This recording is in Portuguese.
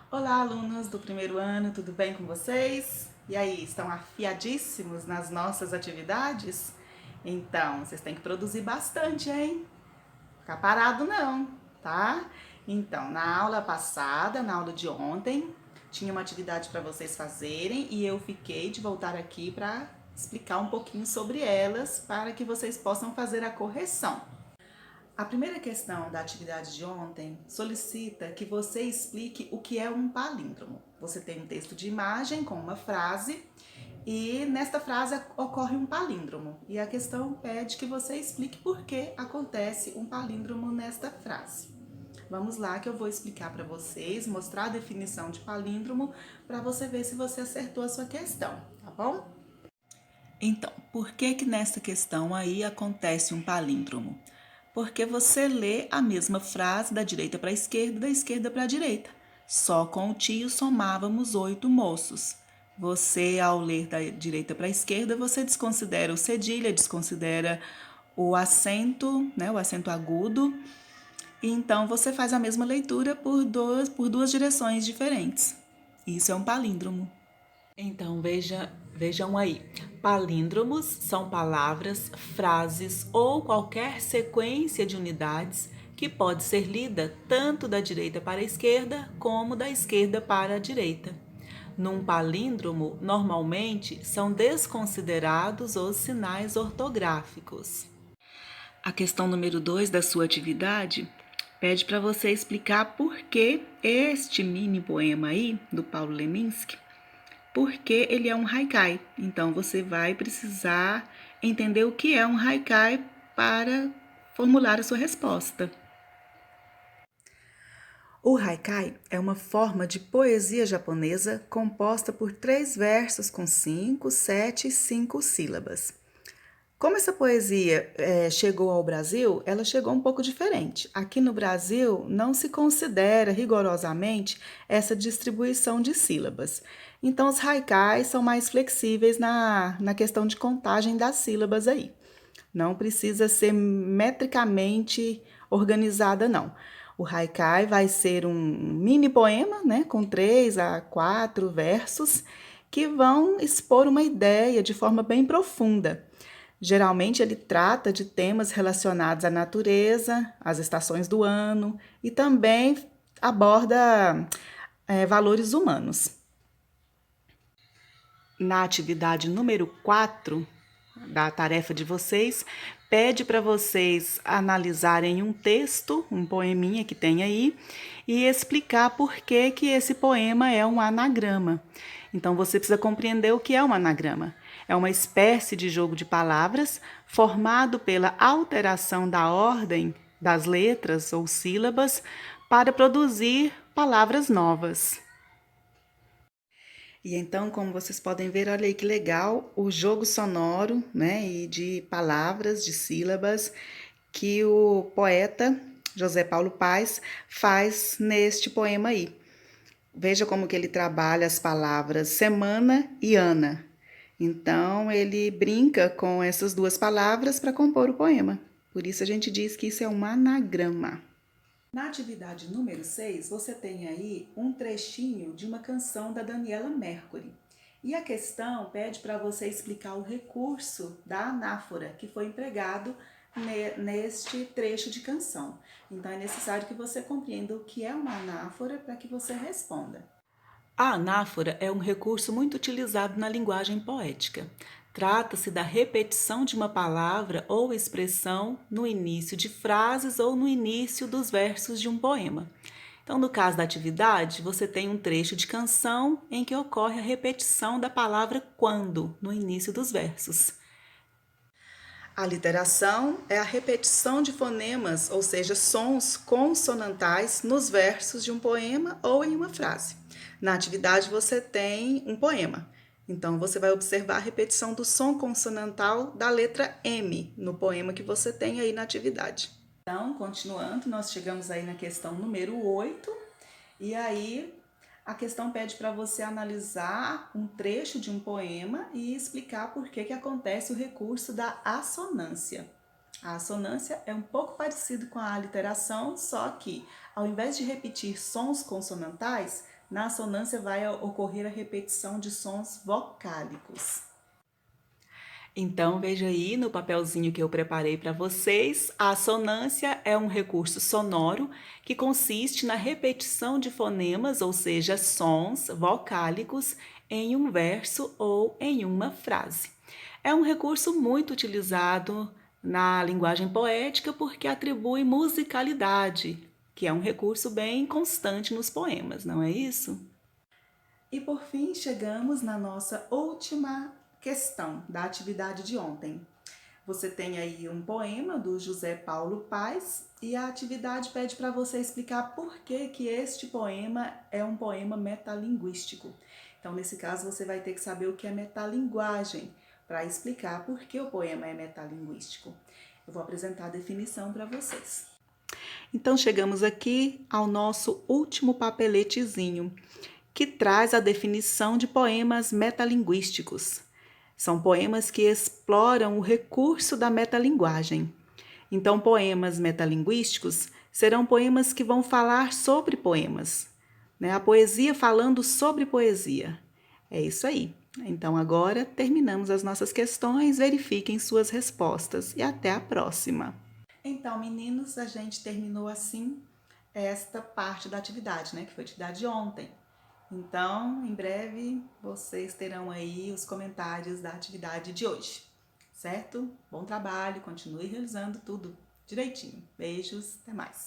Olá, alunos do primeiro ano, tudo bem com vocês? E aí, estão afiadíssimos nas nossas atividades? Então, vocês têm que produzir bastante, hein? Ficar parado não, tá? Então, na aula passada, na aula de ontem, tinha uma atividade para vocês fazerem e eu fiquei de voltar aqui para explicar um pouquinho sobre elas para que vocês possam fazer a correção. A primeira questão da atividade de ontem solicita que você explique o que é um palíndromo. Você tem um texto de imagem com uma frase e nesta frase ocorre um palíndromo. E a questão pede que você explique por que acontece um palíndromo nesta frase. Vamos lá que eu vou explicar para vocês, mostrar a definição de palíndromo para você ver se você acertou a sua questão, tá bom? Então, por que nessa questão aí acontece um palíndromo? Porque você lê a mesma frase da direita para a esquerda, da esquerda para a direita. Só com o tio somávamos 8 moços. Você, ao ler da direita para a esquerda, você desconsidera o cedilha, desconsidera o acento, né, o acento agudo. E então você faz a mesma leitura por duas direções diferentes. Isso é um palíndromo. Então, vejam aí. Palíndromos são palavras, frases ou qualquer sequência de unidades que pode ser lida tanto da direita para a esquerda como da esquerda para a direita. Num palíndromo, normalmente são desconsiderados os sinais ortográficos. A questão número 2 da sua atividade pede para você explicar por que este mini poema aí, do Paulo Leminski, porque ele é um haikai. Então você vai precisar entender o que é um haikai para formular a sua resposta. O haikai é uma forma de poesia japonesa composta por 3 versos com 5, 7 e 5 sílabas. Como essa poesia chegou ao Brasil, ela chegou um pouco diferente. Aqui no Brasil não se considera rigorosamente essa distribuição de sílabas. Então os haikais são mais flexíveis na questão de contagem das sílabas aí. Não precisa ser metricamente organizada, não. O haikai vai ser um mini poema, né, com 3 a 4 versos, que vão expor uma ideia de forma bem profunda. Geralmente ele trata de temas relacionados à natureza, às estações do ano e também aborda valores humanos. Na atividade número 4 da tarefa de vocês, pede para vocês analisarem um texto, um poeminha que tem aí, e explicar por que esse poema é um anagrama. Então você precisa compreender o que é um anagrama. É uma espécie de jogo de palavras formado pela alteração da ordem das letras ou sílabas para produzir palavras novas. E então, como vocês podem ver, olha aí que legal o jogo sonoro, né, e de palavras, de sílabas que o poeta José Paulo Paes faz neste poema aí. Veja como que ele trabalha as palavras semana e ana. Então, ele brinca com essas duas palavras para compor o poema. Por isso a gente diz que isso é um anagrama. Na atividade número 6, você tem aí um trechinho de uma canção da Daniela Mercury. E a questão pede para você explicar o recurso da anáfora que foi empregado neste trecho de canção. Então é necessário que você compreenda o que é uma anáfora para que você responda. A anáfora é um recurso muito utilizado na linguagem poética. Trata-se da repetição de uma palavra ou expressão no início de frases ou no início dos versos de um poema. Então, no caso da atividade, você tem um trecho de canção em que ocorre a repetição da palavra quando no início dos versos. A literação é a repetição de fonemas, ou seja, sons consonantais nos versos de um poema ou em uma frase. Na atividade você tem um poema. Então você vai observar a repetição do som consonantal da letra M no poema que você tem aí na atividade. Então, continuando, nós chegamos aí na questão número 8, e aí a questão pede para você analisar um trecho de um poema e explicar por que acontece o recurso da assonância. A assonância é um pouco parecido com a aliteração, só que ao invés de repetir sons consonantais, na assonância vai ocorrer a repetição de sons vocálicos. Então, veja aí no papelzinho que eu preparei para vocês, a assonância é um recurso sonoro que consiste na repetição de fonemas, ou seja, sons vocálicos, em um verso ou em uma frase. É um recurso muito utilizado na linguagem poética porque atribui musicalidade, que é um recurso bem constante nos poemas, não é isso? E por fim, chegamos na nossa última questão da atividade de ontem. Você tem aí um poema do José Paulo Paes e a atividade pede para você explicar por que este poema é um poema metalinguístico. Então, nesse caso, você vai ter que saber o que é metalinguagem para explicar por que o poema é metalinguístico. Eu vou apresentar a definição para vocês. Então, chegamos aqui ao nosso último papeletezinho, que traz a definição de poemas metalinguísticos. São poemas que exploram o recurso da metalinguagem. Então, poemas metalinguísticos serão poemas que vão falar sobre poemas, né? A poesia falando sobre poesia. É isso aí. Então, agora terminamos as nossas questões, verifiquem suas respostas e até a próxima. Então, meninos, a gente terminou assim esta parte da atividade, né? Que foi a atividade de ontem. Então, em breve, vocês terão aí os comentários da atividade de hoje, certo? Bom trabalho, continue realizando tudo direitinho. Beijos, até mais!